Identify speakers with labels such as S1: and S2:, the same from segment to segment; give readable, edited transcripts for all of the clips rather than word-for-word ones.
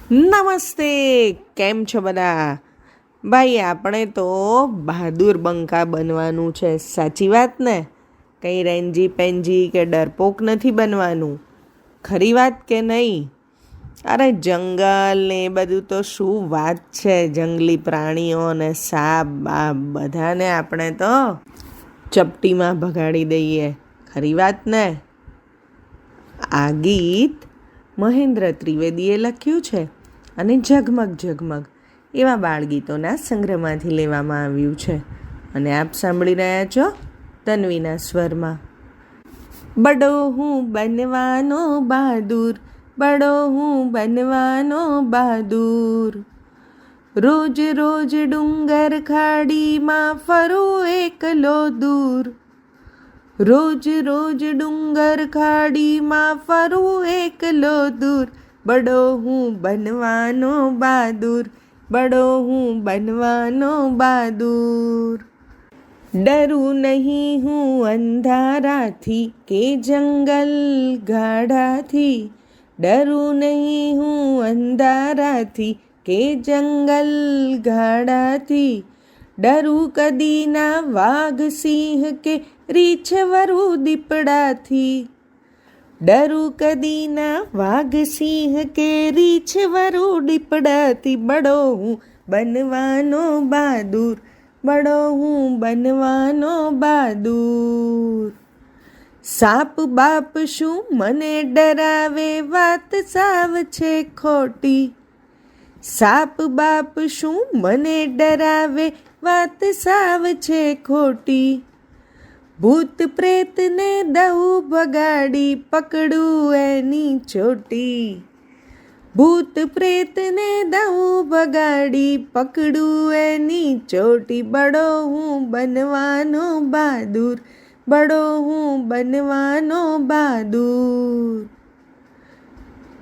S1: નમસ્તે, કેમ છો બધા? ભાઈ આપણે તો બહાદુર બંકા બનવાનું છે, સાચી વાત ને? કંઈ રેંજી પેંજી કે ડરપોક નથી બનવાનું. ખરી વાત કે નહીં? અરે જંગલ ને એ બધું તો શું વાત છે, જંગલી પ્રાણીઓ ને સાપ બાપ બધાને આપણે તો ચપટીમાં ભગાડી દઈએ. ખરી વાત ને? આ ગીત મહેન્દ્ર ત્રિવેદીએ લખ્યું છે અને ઝગમગ ઝગમગ એવા બાળગીતોના સંગ્રહમાંથી લેવામાં આવ્યું છે. અને આપ સાંભળી રહ્યા છો તન્વીના સ્વરમાં. બડો હું બનવાનો બહાદુર, બડો હું બનવાનો બહાદુર, રોજ રોજ ડુંગર ખાડીમાં ફરું એકલો દૂર, રોજ રોજ ડુંગર ખાડીમાં ફરું એકલો દૂર, બડો હું બનવાનો બહાદુર, બડો હું બનવાનો બહાદુર. ડરું નહીં હું અંધારાથી કે જંગલ ગાઢાથી, ડરું નહીં હું અંધારાથી કે જંગલ ગાઢાથી, ડરું કદી ના વાઘ સિંહ કે રીછવરુ દીપડાથી, ડરું કદી ના વાઘ સિંહ કે રીછવરુ દીપડાથી, બડો હું બનવાનો બહાદુર, બડો હું બનવાનો બહાદુર. સાપ બાપ શું મને ડરાવે, વાત સાવ છે ખોટી, સાપ બાપ શું મને ડરાવે, વાત સાવ છે ખોટી, ભૂત પ્રેતને દઉં ભગાડી, પકડું એની ચોટી, ભૂત પ્રેતને દઉં ભગાડી, પકડું એની ચોટી, બડો હું બનવાનો બહાદુર, બડો હું બનવાનો બહાદુર.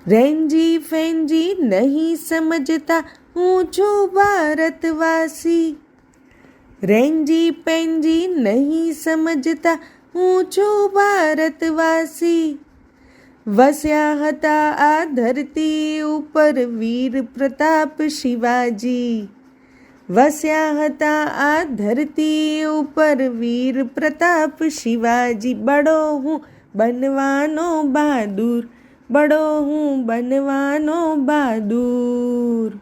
S1: રેંજી ફેંજી નહીં સમજતા હું છું ભારતવાસી, રેંજી પેંજી નહીં સમજતા હું છું ભારતવાસી, વસ્યા હતા આ ધરતી ઉપર વીર પ્રતાપ શિવાજી, વસ્યા હતા આ ધરતી ઉપર વીર પ્રતાપ શિવાજી, બડો હું બનવાનો બહાદુર, બડો હું બનવાનો બહાદુર.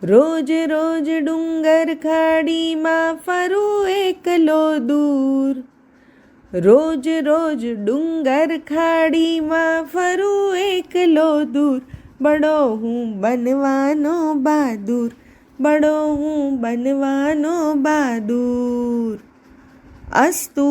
S1: રોજ રોજ ડુંગર ખાડીમાં ફરું એકલો દૂર, રોજ રોજ ડુંગર ખાડીમાં ફરું એકલો દૂર, બડો હું બનવાનો બહાદુર, બડો હું બનવાનો બહાદુર. અસ્તુ.